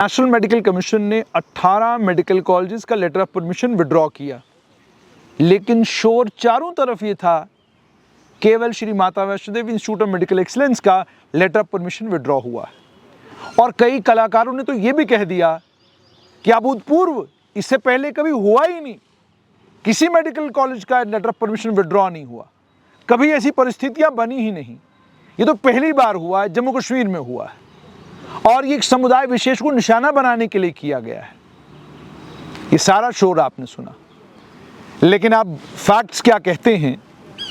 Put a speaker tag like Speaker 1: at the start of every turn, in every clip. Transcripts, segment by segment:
Speaker 1: National medical commission ने 18 medical colleges का letter of permission withdraw किया, लेकिन शोर चारों तरफ ये था केवल Shri Mata Vaishno Devi institute of medical excellence का लेटर ऑफ परमिशन विड्रॉ हुआ है। और कई कलाकारों ने तो ये भी कह दिया कि अभूतपूर्व, इससे पहले कभी हुआ ही नहीं, किसी मेडिकल कॉलेज का लेटर ऑफ परमिशन विड्रॉ नहीं हुआ, कभी ऐसी परिस्थितियां बनी ही नहीं, ये तो पहली बार हुआ है, जम्मू कश्मीर में हुआ है और ये एक समुदाय विशेष को निशाना बनाने के लिए किया गया है। ये सारा शोर आपने सुना, लेकिन आप फैक्ट्स क्या कहते हैं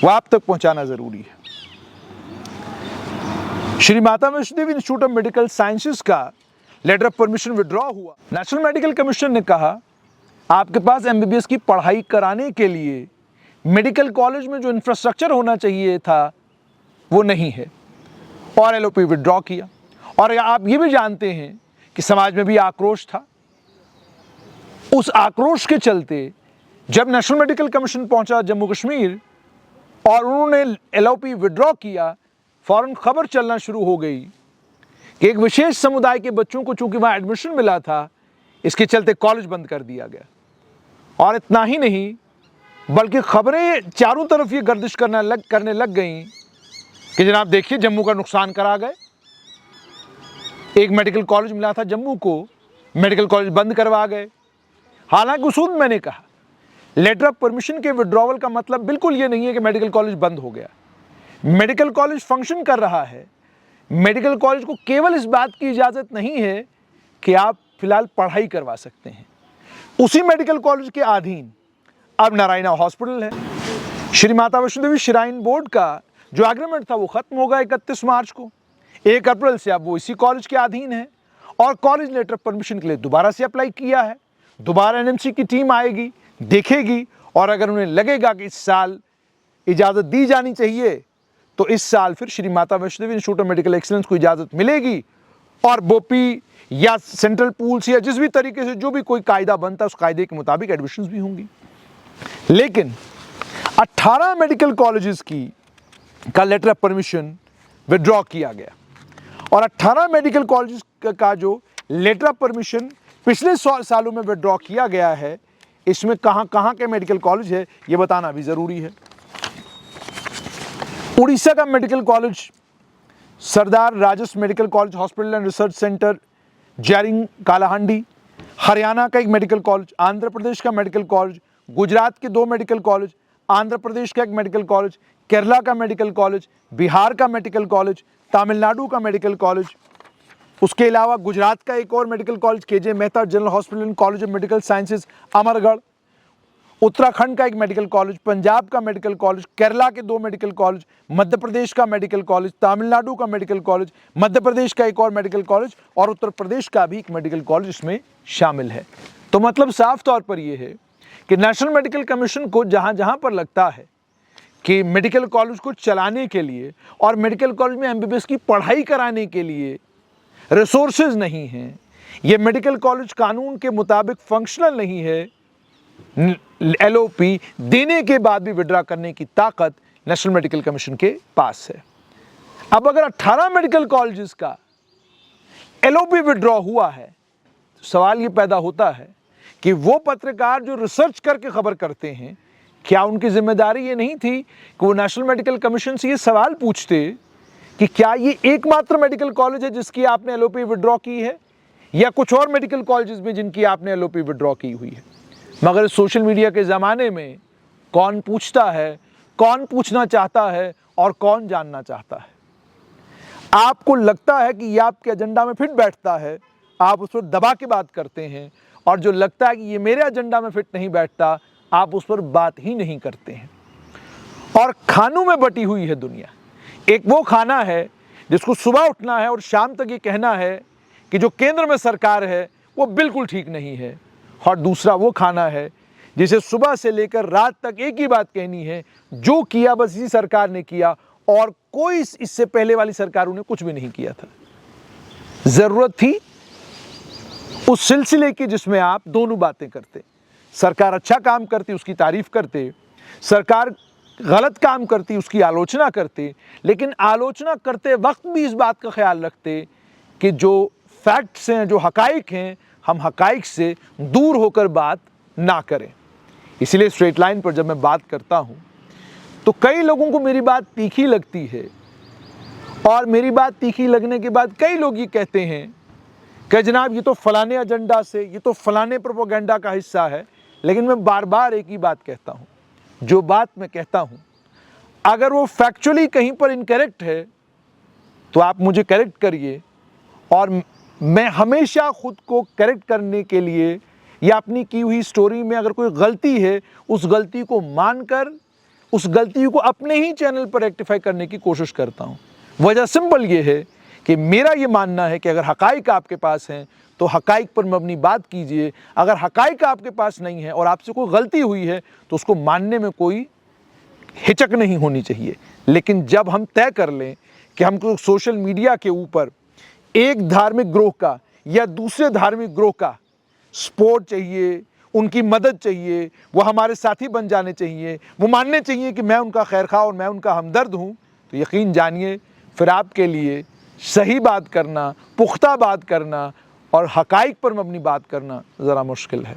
Speaker 1: वो आप तक पहुंचाना जरूरी है। Shri Mata Vaishno Devi institute of medical sciences का लेटर ऑफ परमिशन विड्रॉ हुआ। नेशनल मेडिकल कमीशन ने कहा आपके पास एमबीबीएस की पढ़ाई कराने के लिए मेडिकल कॉलेज में जो इंफ्रास्ट्रक्चर होना चाहिए था वो नहीं है, और एलओपी विड्रॉ किया। और आप ये भी जानते हैं कि समाज में भी आक्रोश था। उस आक्रोश के चलते जब नेशनल मेडिकल कमीशन पहुंचा जम्मू कश्मीर और उन्होंने एलओपी विड्रॉ किया, फौरन खबर चलना शुरू हो गई कि एक विशेष समुदाय के बच्चों को चूंकि वहां एडमिशन मिला था, इसके चलते कॉलेज बंद कर दिया गया। और इतना ही नहीं, बल्कि खबरें चारों तरफ ये गर्दिश करने लग गई कि जनाब देखिए जम्मू का नुकसान करा गए, एक मेडिकल कॉलेज मिला था जम्मू को, मेडिकल कॉलेज बंद करवा गए। हालांकि उस वक्त मैंने कहा लेटर ऑफ परमिशन के विड्रॉवल का मतलब बिल्कुल ये नहीं है कि मेडिकल कॉलेज बंद हो गया। मेडिकल कॉलेज फंक्शन कर रहा है। मेडिकल कॉलेज को केवल इस बात की इजाज़त नहीं है कि आप फिलहाल पढ़ाई करवा सकते हैं। उसी मेडिकल कॉलेज के अधीन अब नारायणा हॉस्पिटल है। श्री माता वैष्णो देवी श्राइन बोर्ड का जो एग्रीमेंट था वो खत्म होगा 31 मार्च को। 1 अप्रैल से अब वो इसी कॉलेज के अधीन है और कॉलेज लेटर ऑफ परमिशन के लिए दोबारा से अप्लाई किया है। दोबारा एनएमसी की टीम आएगी, देखेगी, और अगर उन्हें लगेगा कि इस साल इजाज़त दी जानी चाहिए तो इस साल फिर Shri Mata Vaishno Devi institute of medical excellence को इजाज़त मिलेगी और बोपी या सेंट्रल पूल्स या जिस भी तरीके से जो भी कोई कायदा बनता है उस कायदे के मुताबिक एडमिशन्स भी होंगी। लेकिन 18 मेडिकल कॉलेजेस का लेटर ऑफ परमिशन विड्रॉ किया गया और 18 मेडिकल कॉलेजेस का जो लेटर ऑफ परमिशन पिछले सालों में विड्रॉ किया गया है, इसमें कहां के मेडिकल कॉलेज है ये बताना भी जरूरी है। उड़ीसा का medical college Sardar Rajas medical college hospital and research centre Jaring Kalahandi, Haryana का एक मेडिकल कॉलेज, आंध्र प्रदेश का मेडिकल कॉलेज, गुजरात के 2 मेडिकल कॉलेज, आंध्र प्रदेश का एक मेडिकल कॉलेज, केरला का मेडिकल कॉलेज, बिहार का मेडिकल कॉलेज, तमिलनाडु का मेडिकल कॉलेज, उसके अलावा गुजरात का एक और medical college K J Mehta general hospital and college of medical sciences Amargadh, Uttarakhand का एक मेडिकल कॉलेज, पंजाब का मेडिकल कॉलेज, केरला के 2 मेडिकल कॉलेज, मध्य प्रदेश का मेडिकल कॉलेज, तमिलनाडु का मेडिकल कॉलेज, मध्य प्रदेश का एक और मेडिकल कॉलेज और उत्तर प्रदेश का भी एक मेडिकल कॉलेज इसमें शामिल है। तो मतलब साफ तौर पर यह है कि नेशनल मेडिकल कमीशन को जहां जहां पर लगता है कि मेडिकल कॉलेज को चलाने के लिए और मेडिकल कॉलेज में एमबीबीएस की पढ़ाई कराने के लिए रिसोर्सेज नहीं हैं, ये मेडिकल कॉलेज कानून के मुताबिक फंक्शनल नहीं है, एलओपी देने के बाद भी विड्रॉ करने की ताकत नेशनल मेडिकल कमीशन के पास है। अब अगर 18 मेडिकल कॉलेजेस का एलओपी विड्रॉ हुआ है तो सवाल ये पैदा होता है कि वो पत्रकार जो रिसर्च करके खबर करते हैं, क्या उनकी जिम्मेदारी ये नहीं थी कि वो नेशनल मेडिकल कमीशन से ये सवाल पूछते कि क्या ये एकमात्र मेडिकल कॉलेज है जिसकी आपने एलओपी विड्रॉ की है या कुछ और मेडिकल कॉलेजेस में जिनकी आपने एलओपी विड्रॉ की हुई है। मगर सोशल मीडिया के ज़माने में कौन पूछता है, कौन पूछना चाहता है और कौन जानना चाहता है। आपको लगता है कि ये आपके एजेंडा में फिट बैठता है, आप उस पर दबा के बात करते हैं, और जो लगता है कि ये मेरे एजेंडा में फिट नहीं बैठता, आप उस पर बात ही नहीं करते हैं। और खानों में बटी हुई है दुनिया। एक वो खाना है जिसको सुबह उठना है और शाम तक ये कहना है कि जो केंद्र में सरकार है वो बिल्कुल ठीक नहीं है, और दूसरा वो खाना है जिसे सुबह से लेकर रात तक एक ही बात कहनी है, जो किया बस इसी सरकार ने किया और कोई इससे पहले वाली सरकारों ने कुछ भी नहीं किया था। जरूरत थी उस सिलसिले की जिसमें आप दोनों बातें करते, सरकार अच्छा काम करती उसकी तारीफ करते, सरकार गलत काम करती उसकी आलोचना करते, लेकिन आलोचना करते वक्त भी इस बात का ख्याल रखते कि जो फैक्ट्स हैं, जो हकाइक हैं, हम हकाइक से दूर होकर बात ना करें। इसलिए स्ट्रेट लाइन पर जब मैं बात करता हूं तो कई लोगों को मेरी बात तीखी लगती है, और मेरी बात तीखी लगने के बाद कई लोग ये कहते हैं कि जनाब ये तो फलाने एजेंडा से, ये तो फलाने प्रोपेगेंडा का हिस्सा है। लेकिन मैं बार बार एक ही बात कहता हूं, जो बात मैं कहता हूं अगर वो फैक्चुअली कहीं पर इनकरेक्ट है तो आप मुझे करेक्ट करिए, और मैं हमेशा खुद को करेक्ट करने के लिए या अपनी की हुई स्टोरी में अगर कोई गलती है उस गलती को मानकर उस गलती को अपने ही चैनल पर रेक्टिफाई करने की कोशिश करता हूं। वजह सिंपल ये है कि मेरा ये मानना है कि अगर हकाइक आपके पास हैं तो हकाइक पर मबनी बात कीजिए। अगर हकाइक आपके पास नहीं है और आपसे कोई गलती हुई है तो उसको मानने में कोई हिचक नहीं होनी चाहिए। लेकिन जब हम तय कर लें कि हमको सोशल मीडिया के ऊपर एक धार्मिक ग्रोह का या दूसरे धार्मिक ग्रोह का सपोर्ट चाहिए, उनकी मदद चाहिए, वो हमारे साथी बन जाने चाहिए, वो मानने चाहिए कि मैं उनका खैरखा और मैं उनका हमदर्द हूँ, तो यकीन जानिए फिर आपके लिए सही बात करना, पुख्ता बात करना और हकाइक पर मबनी बात करना ज़रा मुश्किल है।